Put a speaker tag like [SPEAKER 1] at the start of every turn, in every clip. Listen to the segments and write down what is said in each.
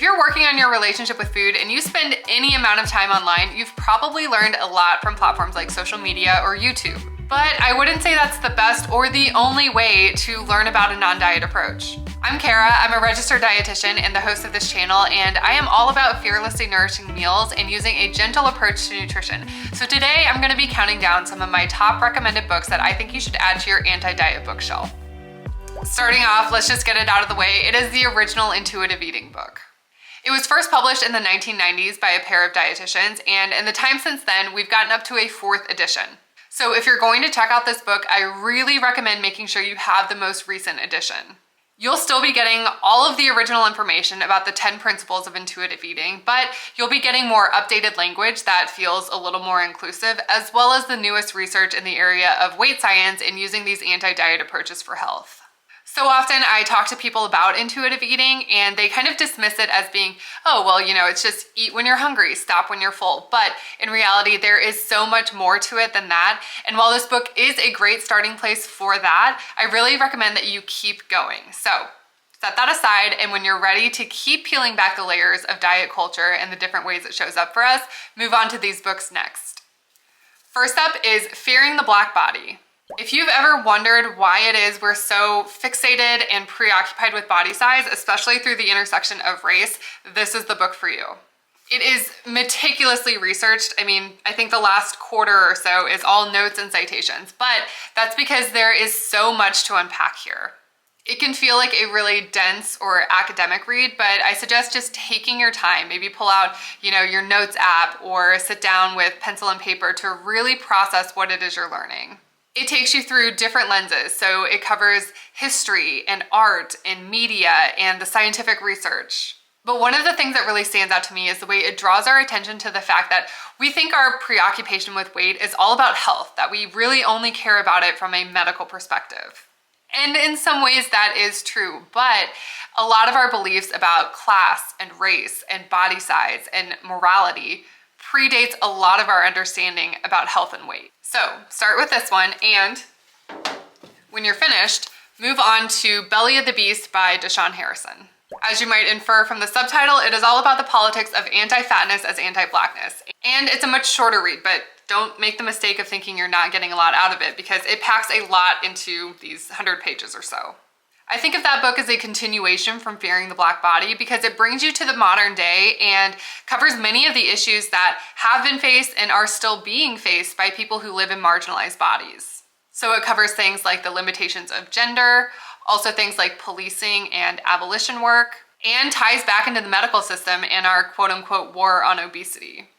[SPEAKER 1] you're working on your relationship with food and you spend any amount of time online, you've probably learned a lot from platforms like social media or YouTube. But I wouldn't say that's the best or the only way to learn about a non-diet approach. I'm Kara, I'm a registered dietitian and the host of this channel, and I am all about fearlessly nourishing meals and using a gentle approach to nutrition. So today I'm gonna be counting down some of my top recommended books that I think you should add to your anti-diet bookshelf. Starting off, let's just get it out of the way. It is the original intuitive eating book. It was first published in the 1990s by a pair of dietitians, and in the time since then, we've gotten up to a 4th edition. So if you're going to check out this book, I really recommend making sure you have the most recent edition. You'll still be getting all of the original information about the 10 principles of intuitive eating, but you'll be getting more updated language that feels a little more inclusive, as well as the newest research in the area of weight science and using these anti-diet approaches for health. So often I talk to people about intuitive eating and they kind of dismiss it as being, oh, well, it's just eat when you're hungry, stop when you're full. But in reality, there is so much more to it than that. And while this book is a great starting place for that, I really recommend that you keep going. So set that aside, and when you're ready to keep peeling back the layers of diet culture and the different ways it shows up for us, move on to these books next. First up is Fearing the Black Body. If you've ever wondered why it is we're so fixated and preoccupied with body size, especially through the intersection of race, this is the book for you. It is meticulously researched. I think the last quarter or so is all notes and citations, but that's because there is so much to unpack here. It can feel like a really dense or academic read, but I suggest just taking your time. Maybe pull out, your notes app or sit down with pencil and paper to really process what it is you're learning. It takes you through different lenses, so it covers history and art and media and the scientific research. But one of the things that really stands out to me is the way it draws our attention to the fact that we think our preoccupation with weight is all about health, that we really only care about it from a medical perspective. And in some ways that is true, but a lot of our beliefs about class and race and body size and morality predates a lot of our understanding about health and weight. So start with this one, and when you're finished, move on to Belly of the Beast by Deshaun Harrison. As you might infer from the subtitle, it is all about the politics of anti-fatness as anti-blackness. And it's a much shorter read, but don't make the mistake of thinking you're not getting a lot out of it, because it packs a lot into these 100 pages or so. I think of that book as a continuation from Fearing the Black Body because it brings you to the modern day and covers many of the issues that have been faced and are still being faced by people who live in marginalized bodies. So it covers things like the limitations of gender, also things like policing and abolition work, and ties back into the medical system and our quote-unquote war on obesity.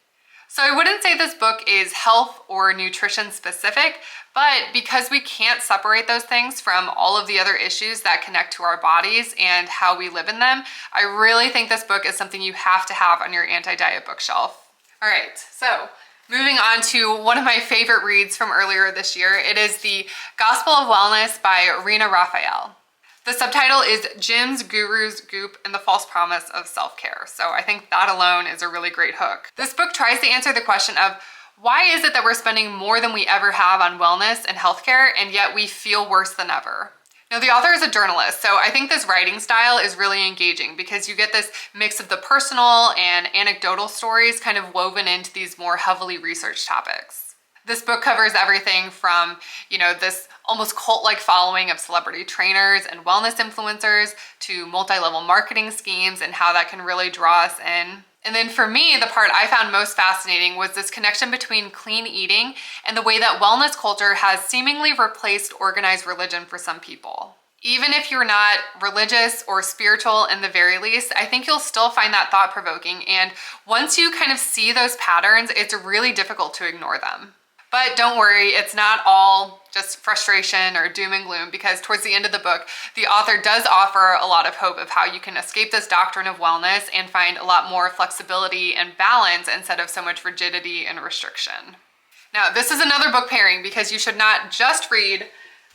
[SPEAKER 1] So I wouldn't say this book is health or nutrition specific, but because we can't separate those things from all of the other issues that connect to our bodies and how we live in them, I really think this book is something you have to have on your anti-diet bookshelf. All right, so moving on to one of my favorite reads from earlier this year. It is The Gospel of Wellness by Rena Raphael. The subtitle is Gyms, Gurus, Goop, and the False Promise of Self-Care. So I think that alone is a really great hook. This book tries to answer the question of why is it that we're spending more than we ever have on wellness and healthcare, and yet we feel worse than ever? Now, the author is a journalist, so I think this writing style is really engaging because you get this mix of the personal and anecdotal stories kind of woven into these more heavily researched topics. This book covers everything from, this almost cult-like following of celebrity trainers and wellness influencers to multi-level marketing schemes and how that can really draw us in. And then for me, the part I found most fascinating was this connection between clean eating and the way that wellness culture has seemingly replaced organized religion for some people. Even if you're not religious or spiritual in the very least, I think you'll still find that thought-provoking. And once you kind of see those patterns, it's really difficult to ignore them. But don't worry, it's not all just frustration or doom and gloom, because towards the end of the book, the author does offer a lot of hope of how you can escape this doctrine of wellness and find a lot more flexibility and balance instead of so much rigidity and restriction. Now, this is another book pairing because you should not just read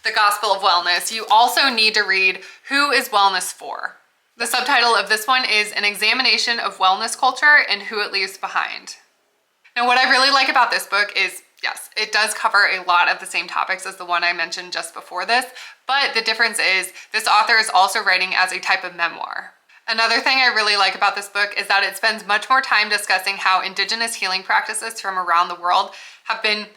[SPEAKER 1] The Gospel of Wellness, you also need to read Who is Wellness For? The subtitle of this one is An Examination of Wellness Culture and Who It Leaves Behind. Now, what I really like about this book is, yes, it does cover a lot of the same topics as the one I mentioned just before this, but the difference is this author is also writing as a type of memoir. Another thing I really like about this book is that it spends much more time discussing how indigenous healing practices from around the world have been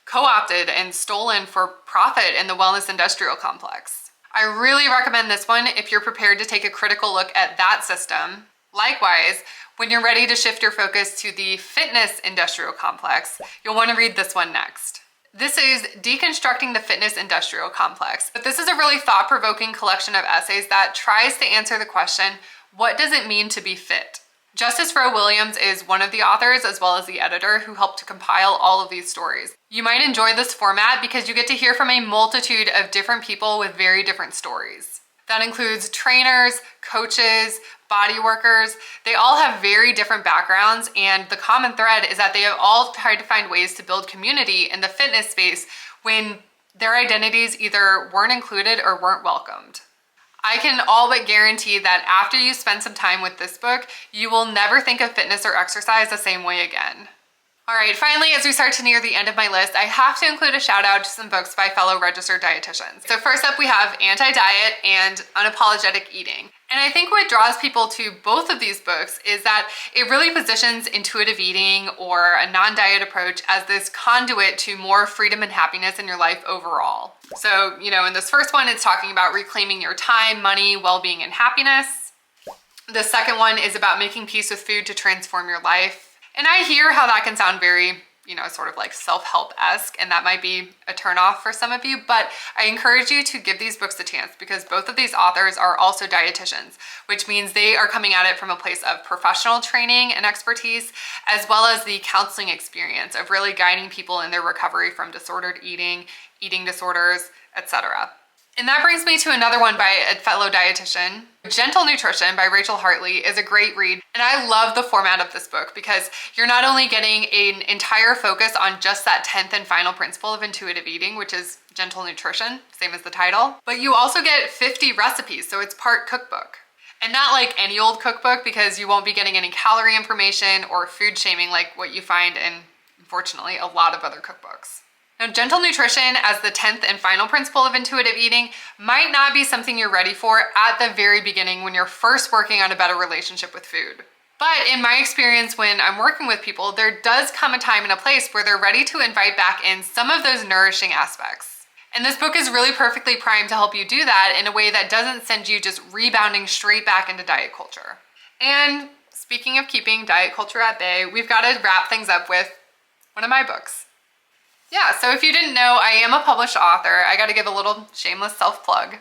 [SPEAKER 1] co-opted and stolen for profit in the wellness industrial complex. I really recommend this one if you're prepared to take a critical look at that system. Likewise, when you're ready to shift your focus to the fitness industrial complex, you'll want to read this one next. This is Deconstructing the Fitness Industrial Complex, but this is a really thought-provoking collection of essays that tries to answer the question, what does it mean to be fit? Justice Rowe Williams is one of the authors as well as the editor who helped to compile all of these stories. You might enjoy this format because you get to hear from a multitude of different people with very different stories. That includes trainers, coaches, body workers. They all have very different backgrounds, and the common thread is that they have all tried to find ways to build community in the fitness space when their identities either weren't included or weren't welcomed. I can all but guarantee that after you spend some time with this book, you will never think of fitness or exercise the same way again. All right, finally, as we start to near the end of my list, I have to include a shout out to some books by fellow registered dietitians. So first up, we have Anti-Diet and Unapologetic Eating. And I think what draws people to both of these books is that it really positions intuitive eating or a non-diet approach as this conduit to more freedom and happiness in your life overall. So, in this first one, it's talking about reclaiming your time, money, well-being, and happiness. The second one is about making peace with food to transform your life. And I hear how that can sound very, sort of like self-help-esque, and that might be a turnoff for some of you, but I encourage you to give these books a chance because both of these authors are also dietitians, which means they are coming at it from a place of professional training and expertise, as well as the counseling experience of really guiding people in their recovery from disordered eating, eating disorders, etc. And that brings me to another one by a fellow dietitian. Gentle Nutrition by Rachel Hartley is a great read, and I love the format of this book because you're not only getting an entire focus on just that 10th and final principle of intuitive eating, which is gentle nutrition, same as the title, but you also get 50 recipes, so it's part cookbook. And not like any old cookbook because you won't be getting any calorie information or food shaming like what you find in, unfortunately, a lot of other cookbooks. Now, gentle nutrition as the 10th and final principle of intuitive eating might not be something you're ready for at the very beginning when you're first working on a better relationship with food. But in my experience, when I'm working with people, there does come a time and a place where they're ready to invite back in some of those nourishing aspects. And this book is really perfectly primed to help you do that in a way that doesn't send you just rebounding straight back into diet culture. And speaking of keeping diet culture at bay, we've got to wrap things up with one of my books. Yeah, so if you didn't know, I am a published author. I got to give a little shameless self-plug.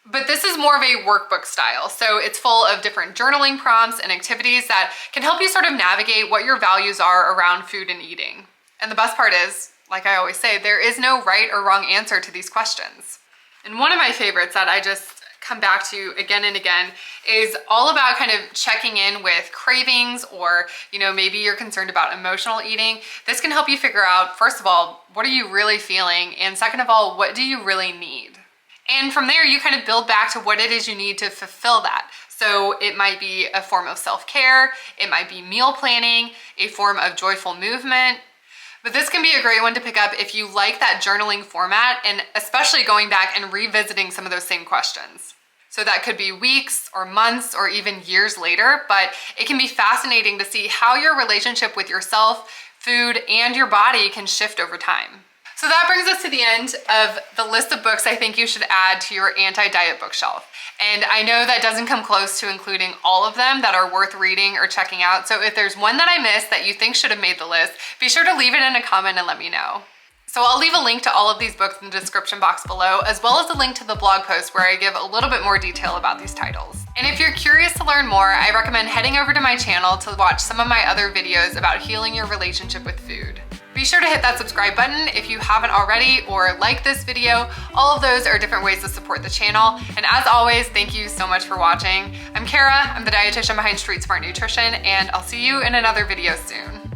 [SPEAKER 1] But this is more of a workbook style, so it's full of different journaling prompts and activities that can help you sort of navigate what your values are around food and eating. And the best part is, like I always say, there is no right or wrong answer to these questions. And one of my favorites that I just come back to again and again is all about kind of checking in with cravings or, maybe you're concerned about emotional eating. This can help you figure out, first of all, what are you really feeling? And second of all, what do you really need? And from there, you kind of build back to what it is you need to fulfill that. So it might be a form of self-care, it might be meal planning, a form of joyful movement. But this can be a great one to pick up if you like that journaling format and especially going back and revisiting some of those same questions. So that could be weeks or months or even years later, but it can be fascinating to see how your relationship with yourself, food, and your body can shift over time. So that brings us to the end of the list of books I think you should add to your anti-diet bookshelf. And I know that doesn't come close to including all of them that are worth reading or checking out. So if there's one that I missed that you think should have made the list, be sure to leave it in a comment and let me know. So I'll leave a link to all of these books in the description box below, as well as a link to the blog post where I give a little bit more detail about these titles. And if you're curious to learn more, I recommend heading over to my channel to watch some of my other videos about healing your relationship with food. Be sure to hit that subscribe button if you haven't already, or like this video. All of those are different ways to support the channel. And as always, thank you so much for watching. I'm Kara, I'm the dietitian behind Street Smart Nutrition, and I'll see you in another video soon.